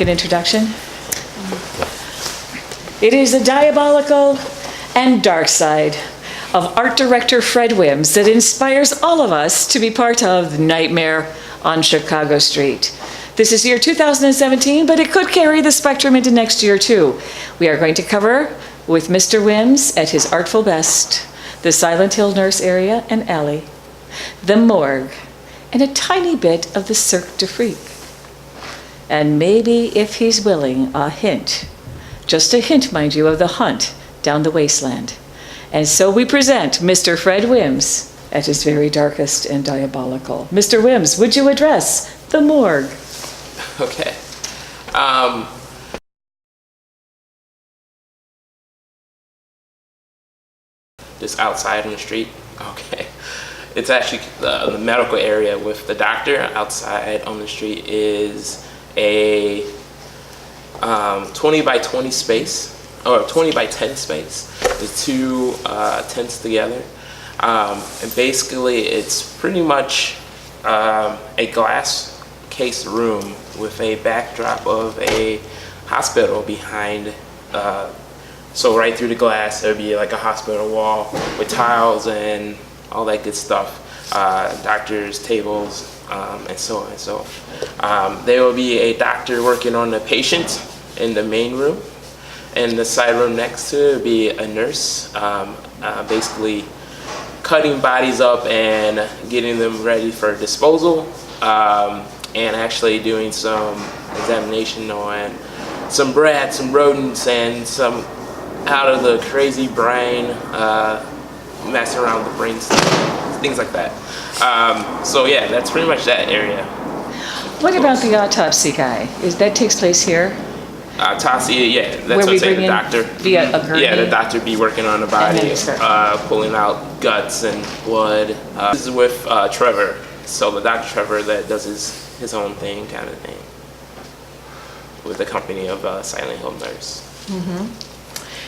an introduction? It is a diabolical and dark side of art director Fred Wims that inspires all of us to be part of Nightmare on Chicago Street. This is year 2017, but it could carry the spectrum into next year too. We are going to cover, with Mr. Wims at his artful best, the Silent Hill Nurse area and alley, the morgue, and a tiny bit of the Cirque du Freak. And maybe, if he's willing, a hint, just a hint, mind you, of the hunt down the wasteland. And so we present Mr. Fred Wims at his very darkest and diabolical. Mr. Wims, would you address the morgue? Okay. Just outside on the street. Okay. It's actually the medical area with the doctor. Outside on the street is a 20 by 20 space, or 20 by 10 space. The two tents together. And basically it's pretty much a glass case room with a backdrop of a hospital behind. So right through the glass, there'd be like a hospital wall with tiles and all that good stuff. Doctors, tables, and so on and so on. There will be a doctor working on the patient in the main room. In the side room next to it would be a nurse, basically cutting bodies up and getting them ready for disposal, and actually doing some examination on some rats, some rodents, and some out of the crazy brain, messing around with the brain stuff, things like that. So yeah, that's pretty much that area. What about the autopsy guy? That takes place here? Autopsy, yeah, that's where what we I'm saying, bring the doctor. in via a gurney? Yeah, the doctor be working on the body, pulling out guts and blood. This is with Trevor, so the Dr. Trevor that does his own thing kind of thing, with the company of Silent Hill Nurse. Mm-hmm.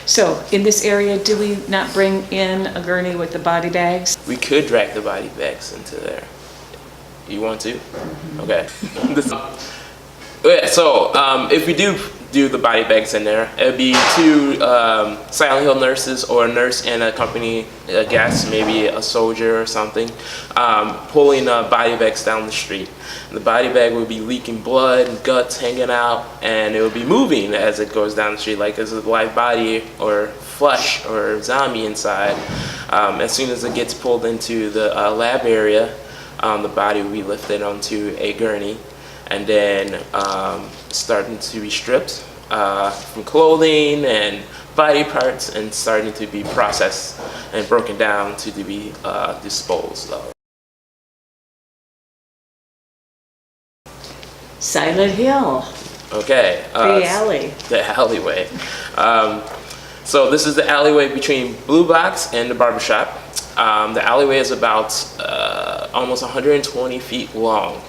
So in this area, do we not bring in a gurney with the body bags? We could drag the body bags into there. You want to? Mm-hmm. Okay. So if we do the body bags in there, it would be two Silent Hill nurses, or a nurse and a company guest, maybe a soldier or something, pulling body bags down the street. The body bag would be leaking blood and guts hanging out, and it would be moving as it goes down the street, like there's a live body or flesh or zombie inside. As soon as it gets pulled into the lab area, the body will be lifted onto a gurney, and then starting to be stripped from clothing and body parts, and starting to be processed and broken down to be disposed of. Silent Hill. Okay. The alley. The alleyway. So this is the alleyway between Blue Box and the barbershop. The alleyway is about almost 120 feet long.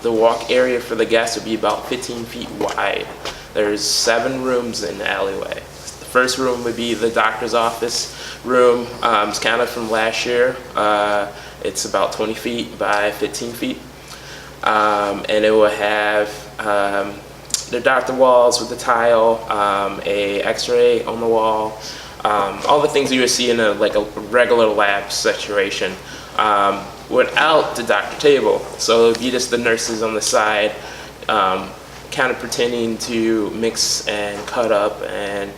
The walk area for the guests would be about 15 feet wide. There's 7 rooms in the alleyway. The first room would be the doctor's office room. It's kind of from last year. It's about 20 feet by 15 feet. And it will have the doctor walls with the tile, a x-ray on the wall, all the things you would see in a regular lab situation. Without the doctor table. So it would be just the nurses on the side, kind of pretending to mix and cut up and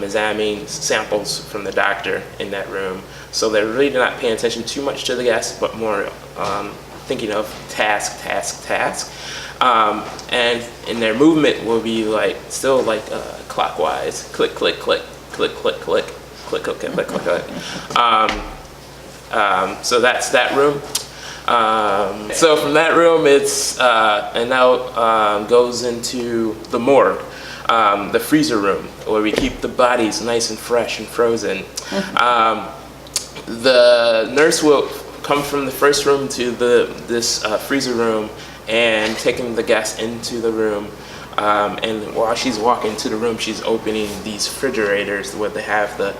examine samples from the doctor in that room. So they're really not paying attention too much to the guests, but more thinking of task. And in their movement will be still clockwise, click, click, click, click, click, click, click, click, click, click, click. So that's that room. So from that room, it's and now goes into the morgue, the freezer room, where we keep the bodies nice and fresh and frozen. The nurse will come from the first room to this freezer room and taking the guests into the room. And while she's walking to the room, she's opening these refrigerators where they have the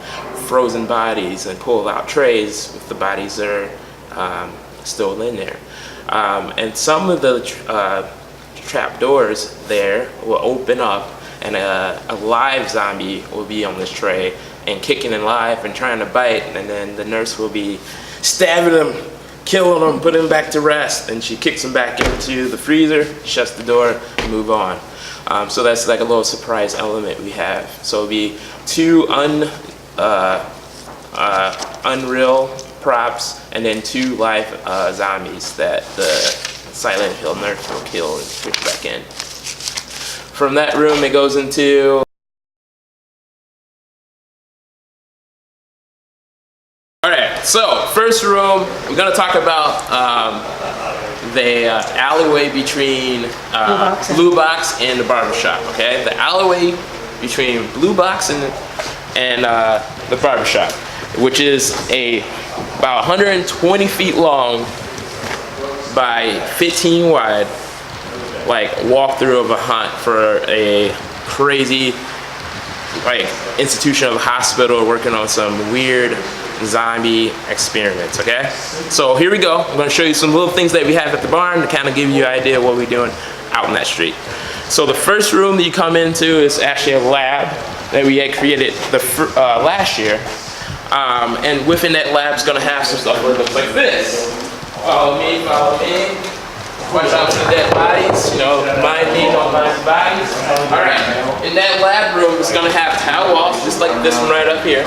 frozen bodies and pull out trays with the bodies that are still in there. And some of the trap doors there will open up, and a live zombie will be on this tray and kicking in live and trying to bite, and then the nurse will be stabbing him, killing him, putting him back to rest, and she kicks him back into the freezer, shuts the door, and move on. So that's like a little surprise element we have. So it'll be two unreal props and then two live zombies that the Silent Hill nurse will kill and switch back in. From that room, it goes into so first room, we're gonna talk about the alleyway between Blue Box and the barbershop. Okay, the alleyway between Blue Box and the barbershop, which is about 120 feet long by 15 wide, like walkthrough of a hunt for a crazy like institution of a hospital working on some weird zombie experiments. Okay, so here we go. I'm going to show you some little things that we have at the barn to kind of give you an idea of what we're doing out in that street. So the first room that you come into is actually a lab that we had created last year, and within that lab is going to have some stuff that looks like this. Follow me, follow me. Watch out for the dead bodies, you know, mind me, don't mind the bodies. Alright, in that lab room, it's gonna have towel walls, just like this one right up here.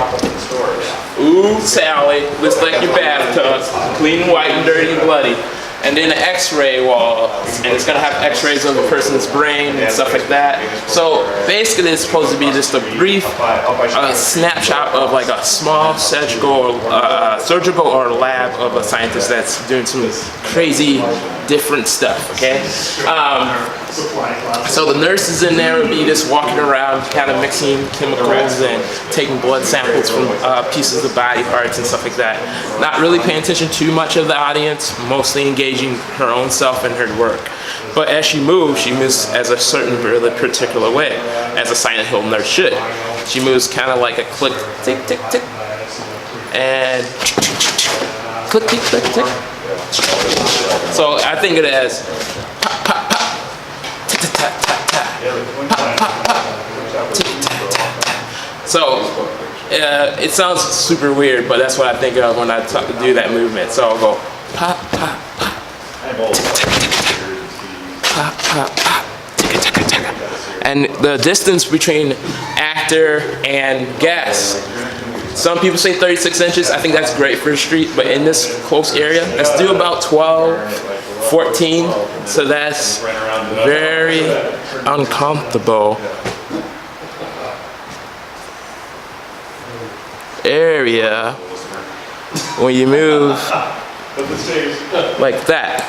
Ooh, Sally, looks like your bathtub, clean, white, and dirty, and bloody. And then an x-ray wall, and it's gonna have x-rays of a person's brain and stuff like that. So basically it's supposed to be just a brief snapshot of like a small surgical or lab of a scientist that's doing some crazy different stuff, okay? So the nurses in there would be just walking around kind of mixing chemicals and taking blood samples from pieces of body parts and stuff like that. Not really paying attention too much of the audience, mostly engaging her own self in her work. But as she moves as a certain really particular way, as a Silent Hill nurse should. She moves kind of like a click, tick, tick, tick, and click, tick, click, tick. So I think it as pop, pop, pop, tick, tick, tack, tack, tack, pop, pop, pop, tick, tack, tack, tack. So it sounds super weird, but that's what I think of when I do that movement. So I'll go pop, pop, pop, tick, tack, tack, tack, pop, pop, pop, tick, tack, tack. And the distance between actor and guest, some people say 36 inches. I think that's great for a street, but in this close area, let's do about 12, 14. So that's very uncomfortable area when you move like that.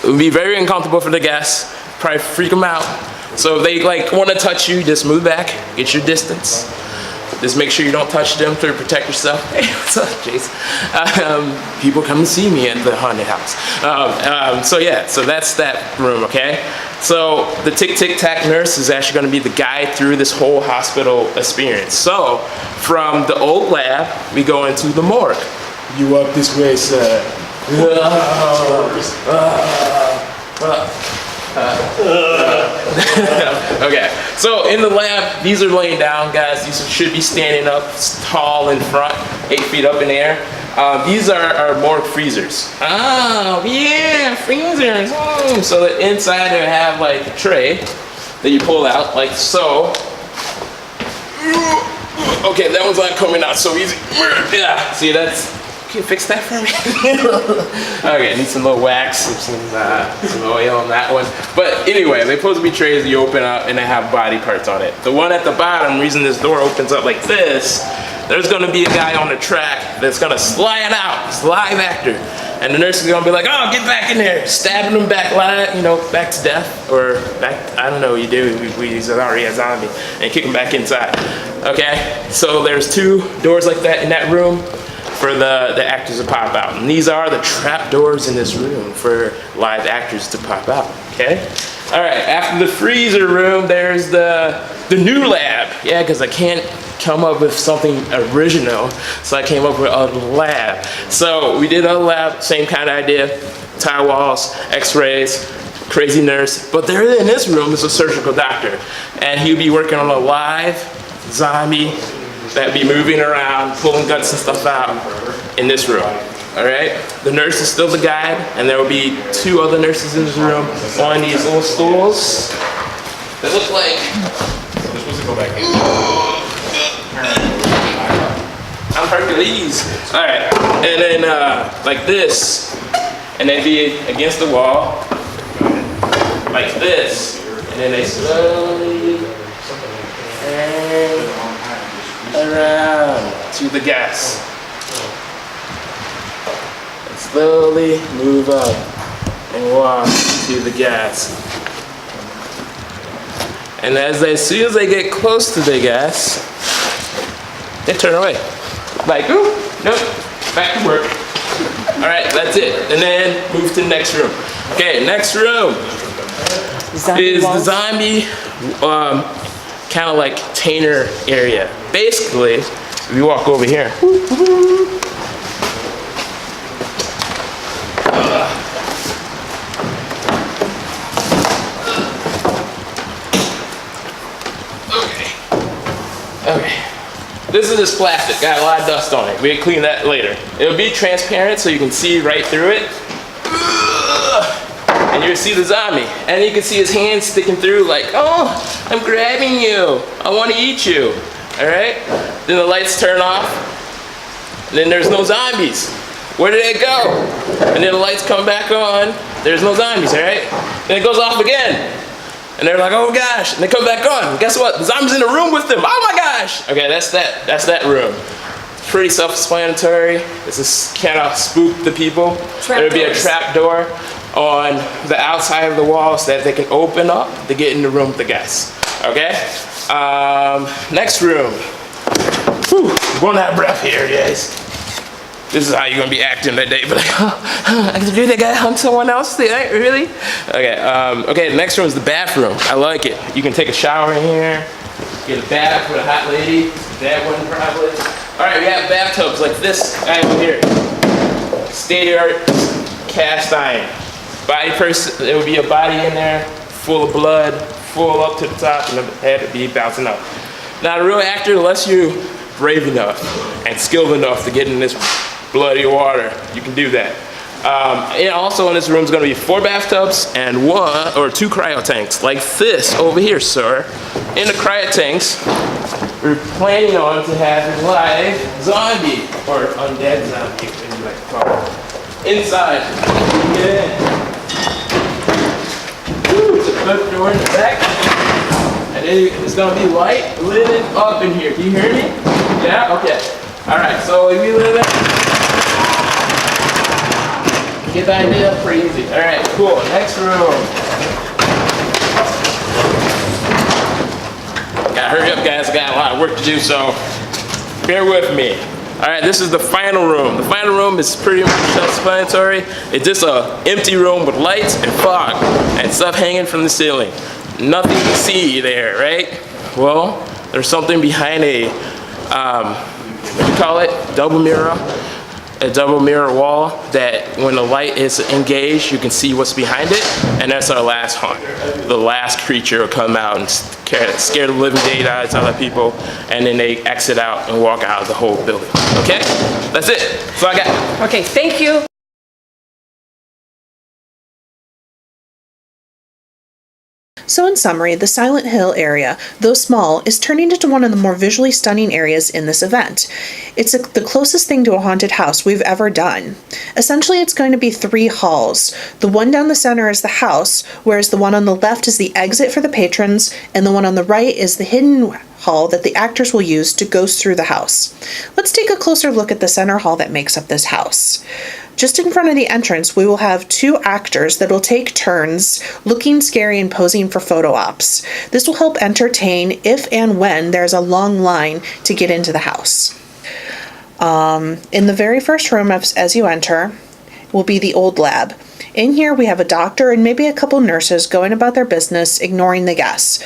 It would be very uncomfortable for the guests, probably freak them out. So if they like want to touch you, just move back, get your distance. Just make sure you don't touch them to protect yourself. Hey, what's up, Jason? People come and see me at the haunted house. So yeah, so that's that room, okay? So the tick-tick-tack nurse is actually gonna be the guide through this whole hospital experience. So from the old lab, we go into the morgue. You walk this way, sir. Okay, so in the lab, these are laying down, guys. These should be standing up tall in front, 8 feet up in the air. These are our morgue freezers. Oh, yeah, freezers. Oh. So the inside they have like a tray that you pull out, like so. Okay, that one's not coming out so easy. Yeah, see that's. Can you fix that for me? Okay, I need some little wax, some oil on that one. But anyway, they're supposed to be trays that you open up and they have body parts on it. The one at the bottom, reason this door opens up like this, there's gonna be a guy on the track that's gonna slide out, it's live actor. And the nurse is gonna be like, oh, get back in there, stabbing him back, back to death, or back, I don't know what you do, he's already a zombie, and kick him back inside. Okay, so there's 2 doors like that in that room for the actors to pop out. And these are the trap doors in this room for live actors to pop out, okay? All right, after the freezer room, there's the new lab. Yeah, because I can't come up with something original, so I came up with a lab. So we did a lab, same kind of idea, tile walls, x-rays, crazy nurse. But there in this room is a surgical doctor, and he'll be working on a live zombie that be moving around, pulling guts and stuff out in this room. All right, the nurse is still the guide, and there will be 2 other nurses in this room on these little stools that look like. We're supposed to go back in. I'm Hercules. All right, and then like this, and they'd be against the wall, like this, and then they slowly turn around to the gas. Slowly move up and walk to the gas. And as soon as they get close to the gas, they turn away. Like, ooh, nope, back to work. All right, that's it. And then move to the next room. Okay, next room is the zombie kind of like container area. Basically, if you walk over here, okay. This is just plastic, got a lot of dust on it. We'll clean that later. It'll be transparent so you can see right through it. And you'll see the zombie. And you can see his hands sticking through like, oh, I'm grabbing you. I want to eat you. All right? Then the lights turn off. And then there's no zombies. Where did it go? And then the lights come back on. There's no zombies, all right? Then it goes off again. And they're like, oh gosh, and they come back on. And guess what? The zombie's in the room with them. Oh my gosh. Okay, that's that room. Pretty self-explanatory. This is kind of spook the people. There'll be a trap door on the outside of the wall so that they can open up to get in the room with the guests. Okay? Next room. Whew, I'm going out of breath here, guys. This is how you're gonna be acting that day. But like, oh, I can do that guy hunt someone else? Really? Okay, okay, the next room is the bathroom. I like it. You can take a shower in here, get a bath with a hot lady. That one probably. All right, we have bathtubs like this guy over here. State-of-the-art cast iron. Body person, there would be a body in there, full of blood, full up to the top, and the head would be bouncing up. Not a real actor unless you're brave enough and skilled enough to get in this bloody water. You can do that. And also in this room is going to be 4 bathtubs and 1 or 2 cryo tanks, like this over here, sir. In the cryo tanks, we're planning on to have a live zombie or undead zombie, if you like to call it. Inside. Yeah. Woo, it's a clip door in the back. And then it's going to be light lit up in here. Can you hear me? Yeah? Okay. All right, so if you live it, get the idea pretty easy. All right, cool. Next room. Gotta hurry up, guys. I got a lot of work to do, so bear with me. All right, this is the final room. The final room is pretty much self-explanatory. It's just an empty room with lights and fog and stuff hanging from the ceiling. Nothing to see there, right? Well, there's something behind a, what do you call it? Double mirror. A double mirror wall that when the light is engaged, you can see what's behind it, and that's our last hunt. The last creature will come out and scare the living daylights out of other people, and then they exit out and walk out of the whole building. Okay? That's it. That's all I got. Okay, thank you. So in summary, the Silent Hill area, though small, is turning into one of the more visually stunning areas in this event. It's the closest thing to a haunted house we've ever done. Essentially, it's going to be 3 halls. The one down the center is the house, whereas the one on the left is the exit for the patrons, and the one on the right is the hidden hall that the actors will use to ghost through the house. Let's take a closer look at the center hall that makes up this house. Just in front of the entrance, we will have 2 actors that will take turns looking scary and posing for photo ops. This will help entertain if and when there's a long line to get into the house. In the very first room as you enter will be the old lab. In here we have a doctor and maybe a couple nurses going about their business, ignoring the guests.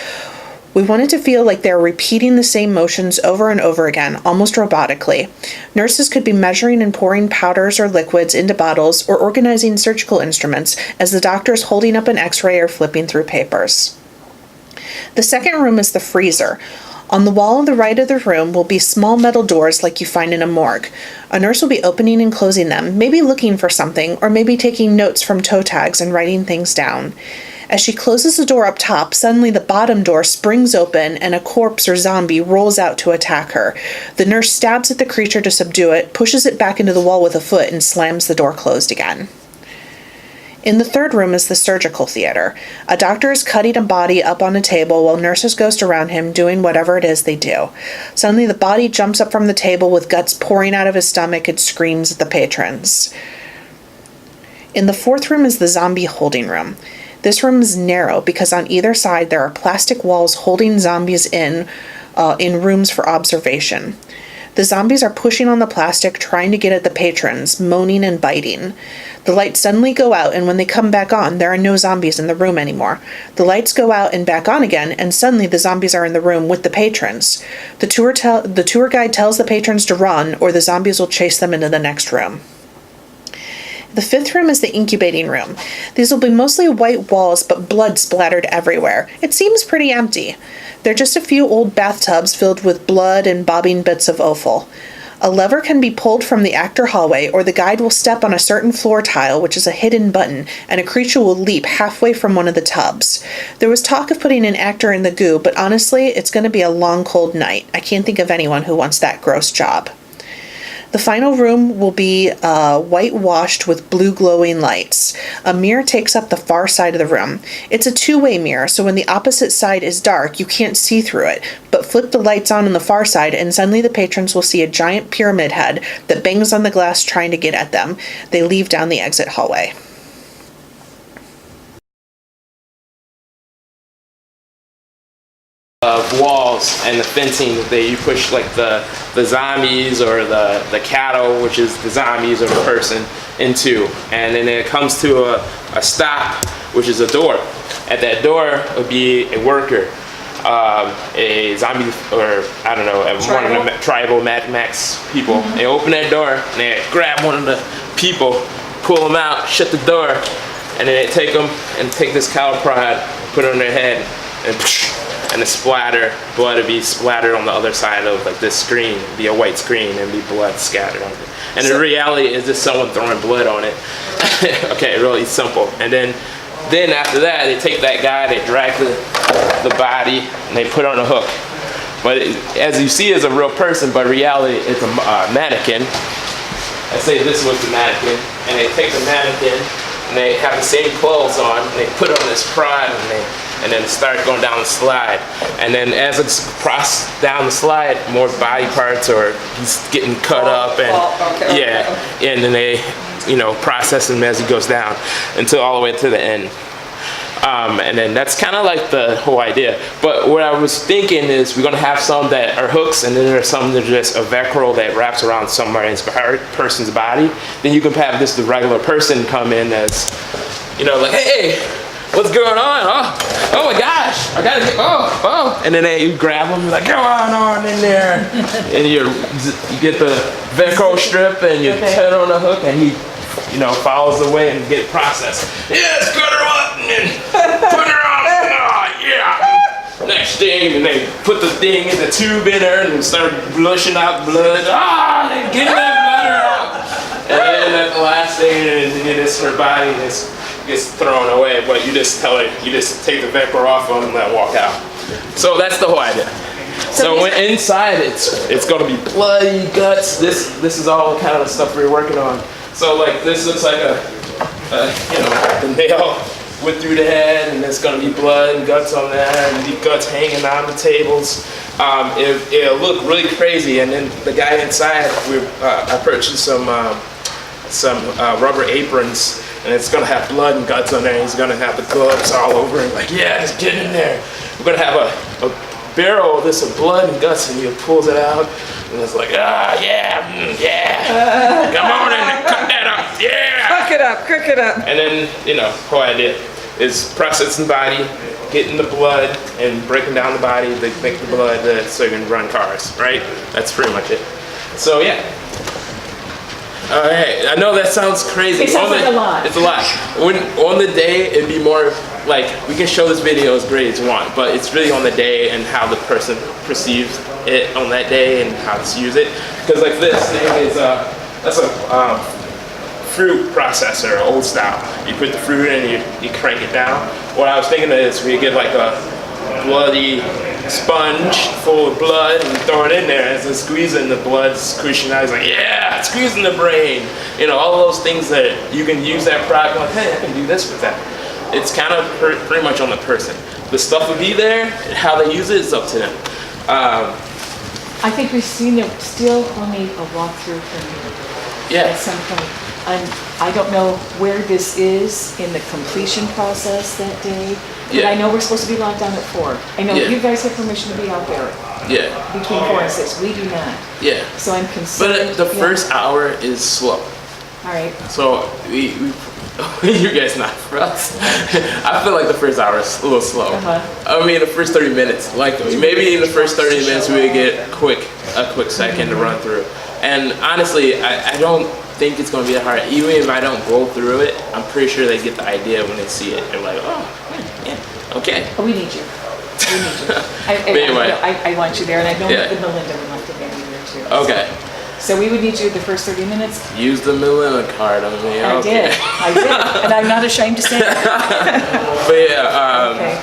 We wanted to feel like they were repeating the same motions over and over again, almost robotically. Nurses could be measuring and pouring powders or liquids into bottles or organizing surgical instruments as the doctor is holding up an x-ray or flipping through papers. The second room is the freezer. On the wall on the right of the room will be small metal doors like you find in a morgue. A nurse will be opening and closing them, maybe looking for something, or maybe taking notes from toe tags and writing things down. As she closes the door up top, suddenly the bottom door springs open and a corpse or zombie rolls out to attack her. The nurse stabs at the creature to subdue it, pushes it back into the wall with a foot, and slams the door closed again. In the third room is the surgical theater. A doctor is cutting a body up on a table while nurses ghost around him doing whatever it is they do. Suddenly the body jumps up from the table with guts pouring out of his stomach and screams at the patrons. In the fourth room is the zombie holding room. This room is narrow because on either side there are plastic walls holding zombies in rooms for observation. The zombies are pushing on the plastic, trying to get at the patrons, moaning and biting. The lights suddenly go out, and when they come back on, there are no zombies in the room anymore. The lights go out and back on again, and suddenly the zombies are in the room with the patrons. The tour guide tells the patrons to run, or the zombies will chase them into the next room. The fifth room is the incubating room. These will be mostly white walls, but blood splattered everywhere. It seems pretty empty. They're just a few old bathtubs filled with blood and bobbing bits of offal. A lever can be pulled from the actor hallway, or the guide will step on a certain floor tile, which is a hidden button, and a creature will leap halfway from one of the tubs. There was talk of putting an actor in the goo, but honestly, it's going to be a long, cold night. I can't think of anyone who wants that gross job. The final room will be whitewashed with blue glowing lights. A mirror takes up the far side of the room. It's a two-way mirror, so when the opposite side is dark, you can't see through it. But flip the lights on the far side, and suddenly the patrons will see a giant pyramid head that bangs on the glass trying to get at them. They leave down the exit hallway. Walls and the fencing that you push like the zombies or the cattle, which is the zombies or the person, into, and then it comes to a stop, which is a door. At that door would be a worker, a zombie, or I don't know, one of the tribal Mad Max people. They open that door and they grab one of the people, pull them out, shut the door, and then they take them and take this cattle prod, put it on their head, and the blood would be splattered on the other side of like this screen, it'd be a white screen, and be blood scattered on it. And the reality is just someone throwing blood on it. Okay, really simple. And then after that, they take that guy, they drag the body, and they put on a hook. But as you see, it's a real person, but reality, it's a mannequin. I say this was the mannequin, and they take the mannequin, and they have the same clothes on, and they put on this prod, and then start going down the slide. And then as it's crossed down the slide, more body parts, or he's getting cut up, and and then they, process him as he goes down until all the way to the end. And then that's kind of like the whole idea. But what I was thinking is we're gonna have some that are hooks, and then there's some that are just a Velcro that wraps around somebody's person's body. Then you can have the regular person come in as, like, hey, what's going on? Oh my gosh, I gotta get, and then you grab them, you're like, go on in there, and you get the Velcro strip and you put on the hook, and he, follows the way and get processed. Yes, cut her up and put her on. Yeah. Next thing, and they put the thing in the tube in her and start blushing out blood. They get that blood out. And then at the last thing, her body gets thrown away, but you just tell her, you just take the Velcro off them and let her walk out. So that's the whole idea. So when inside, it's going to be bloody guts. This is all kind of the stuff we're working on. So like this looks like the nail went through the head, and there's going to be blood and guts on there, and the guts hanging on the tables. It'll look really crazy. And then the guy inside, I purchased some rubber aprons, and it's gonna have blood and guts on there. He's gonna have the gloves all over him, like, yeah, just get in there. We're gonna have a barrel of this of blood and guts, and he pulls it out, and it's like, yeah. Come on in, cut that up, yeah. Cook it up. And then, whole idea is processing the body, getting the blood and breaking down the body to make the blood so you can run cars, right? That's pretty much it. So yeah. Alright, I know that sounds crazy. It sounds like a lot. It's a lot. On the day, it'd be more like, we can show this video as great as you want, but it's really on the day and how the person perceives it on that day and how to use it. Because like this thing is, that's a fruit processor, old style. You put the fruit in, you crank it down. What I was thinking is we get like a bloody sponge full of blood and throw it in there, and as it's squeezing, the blood squishing out. It's like, yeah, it's squeezing the brain. You know, all those things that you can use that product, like, hey, I can do this with that. It's kind of pretty much on the person. The stuff will be there, and how they use it is up to them. I think we've seen it still only a walkthrough from Yeah. at some point. I don't know where this is in the completion process that day, but Yeah. I know we're supposed to be locked down at 4. I know Yeah. you guys have permission to be out there Yeah, between 4 and 6. We do not. yeah. So I'm concerned. But the yeah. first hour is slow. All right. So we you guys not for us. I feel like the first hour is a little slow. I mean, the first 30 minutes, like maybe in the first 30 minutes we would get a quick second to run through. And honestly, I don't think it's going to be that hard. Even if I don't go through it, I'm pretty sure they get the idea when they see it. They're like, oh, yeah, okay. Oh, we need you. We need you. Anyway. I want you there, and I know Yeah. that Melinda would like to have you there too. Okay. So we would need you the first 30 minutes. Use the Melinda card on me. I Okay. did, and I'm not ashamed to say that. But yeah, Okay.